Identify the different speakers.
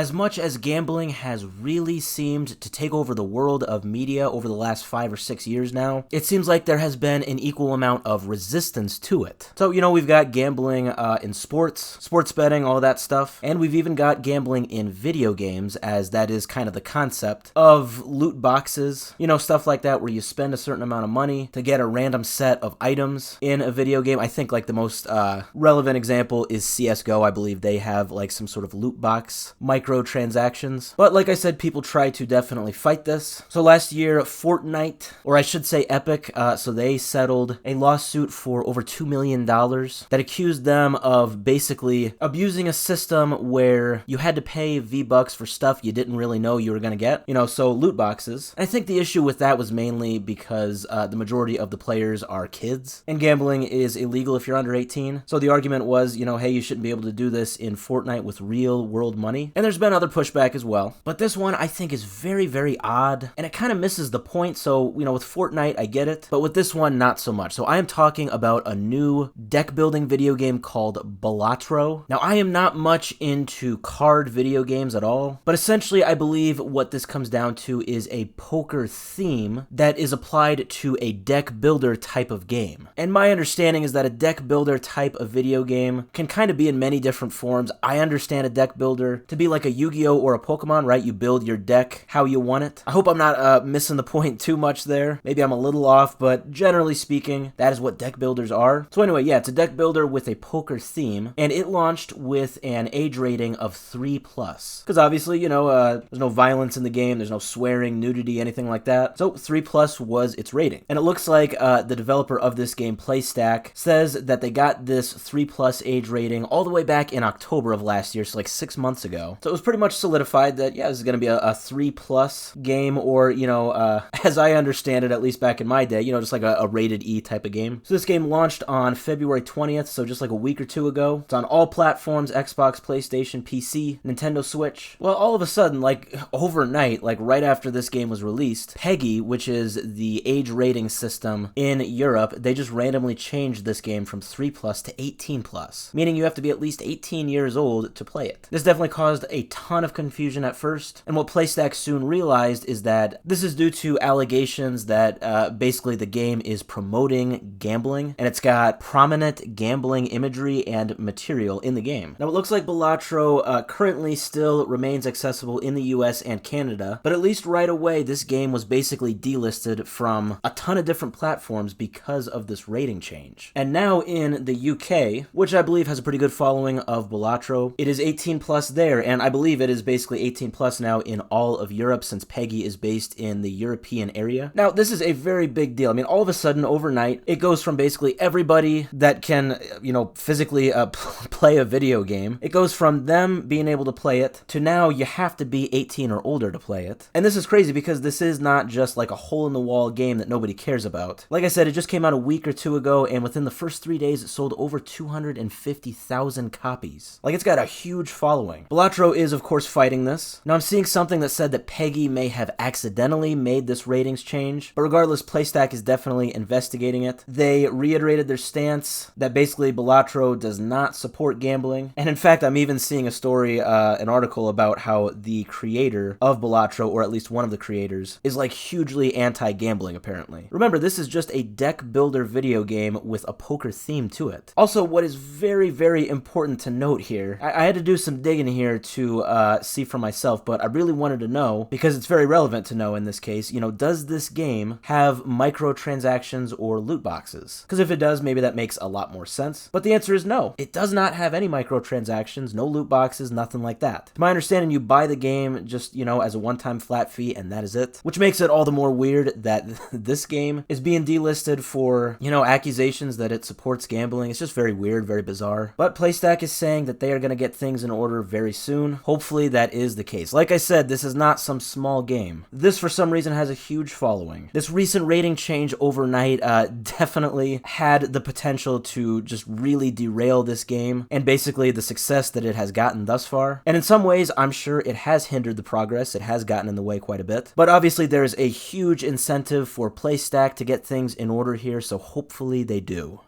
Speaker 1: As much as gambling has really seemed to take over the world of media over the last 5 or 6 years now, it seems like there has been an equal amount of resistance to it. So, we've got gambling in sports betting, all that stuff, and we've even got gambling in video games, as that is kind of the concept of loot boxes, stuff like that where you spend a certain amount of money to get a random set of items in a video game. I think like the most relevant example is CSGO. I believe they have like some sort of loot box microtransactions. But like I said, people try to definitely fight this. So last year, Fortnite, or I should say Epic, so they settled a lawsuit for over $2 million that accused them of basically abusing a system where you had to pay V-Bucks for stuff you didn't really know you were going to get, so loot boxes. And I think the issue with that was mainly because the majority of the players are kids, and gambling is illegal if you're under 18. So the argument was, hey, you shouldn't be able to do this in Fortnite with real world money. And there's been other pushback as well. But this one I think is very, very odd, and it kind of misses the point. So, with Fortnite, I get it, but with this one, not so much. So I am talking about a new deck building video game called Balatro. Now, I am not much into card video games at all, but essentially I believe what this comes down to is a poker theme that is applied to a deck builder type of game. And my understanding is that a deck builder type of video game can kind of be in many different forms. I understand a deck builder to be like a Yu-Gi-Oh! Or a Pokemon, right? You build your deck how you want it. I hope I'm not missing the point too much there. Maybe I'm a little off, but generally speaking, that is what deck builders are. So anyway, yeah, it's a deck builder with a poker theme, and it launched with an age rating of 3+. Because obviously, there's no violence in the game, there's no swearing, nudity, anything like that. So 3+ was its rating. And it looks like the developer of this game, Playstack, says that they got this 3+ age rating all the way back in October of last year, so like 6 months ago. So it was pretty much solidified that, yeah, this is going to be a 3+ game, or, as I understand it, at least back in my day, just like a rated E type of game. So this game launched on February 20th, so just like a week or two ago. It's on all platforms: Xbox, PlayStation, PC, Nintendo Switch. Well, all of a sudden, like overnight, like right after this game was released, PEGI, which is the age rating system in Europe, they just randomly changed this game from 3+ to 18+, meaning you have to be at least 18 years old to play it. This definitely caused a ton of confusion at first, and what Playstack soon realized is that this is due to allegations that basically the game is promoting gambling, and it's got prominent gambling imagery and material in the game. Now, it looks like Balatro currently still remains accessible in the US and Canada, but at least right away, this game was basically delisted from a ton of different platforms because of this rating change. And now in the UK, which I believe has a pretty good following of Balatro, it is 18+ there, and I believe it is basically 18+ now in all of Europe, since PEGI is based in the European area. Now, this is a very big deal. I mean, all of a sudden, overnight, it goes from basically everybody that can, physically play a video game, it goes from them being able to play it to now you have to be 18 or older to play it. And this is crazy because this is not just like a hole-in-the-wall game that nobody cares about. Like I said, it just came out a week or two ago, and within the first 3 days, it sold over 250,000 copies. Like, it's got a huge following. Balatro is, of course, fighting this. Now, I'm seeing something that said that PEGI may have accidentally made this ratings change, but regardless, Playstack is definitely investigating it. They reiterated their stance that basically Balatro does not support gambling, and in fact, I'm even seeing a story, an article about how the creator of Balatro, or at least one of the creators, is like hugely anti-gambling, apparently. Remember, this is just a deck builder video game with a poker theme to it. Also, what is very, very important to note here, I had to do some digging here to see for myself, but I really wanted to know, because it's very relevant to know in this case, does this game have microtransactions or loot boxes? Because if it does, maybe that makes a lot more sense. But the answer is no. It does not have any microtransactions, no loot boxes, nothing like that. To my understanding, you buy the game just, as a one-time flat fee, and that is it. Which makes it all the more weird that this game is being delisted for, accusations that it supports gambling. It's just very weird, very bizarre. But Playstack is saying that they are going to get things in order very soon. Hopefully that is the case. Like I said, this is not some small game. This, for some reason, has a huge following. This recent rating change overnight definitely had the potential to just really derail this game and basically the success that it has gotten thus far. And in some ways, I'm sure it has hindered the progress. It has gotten in the way quite a bit. But obviously, there is a huge incentive for Playstack to get things in order here, so hopefully they do.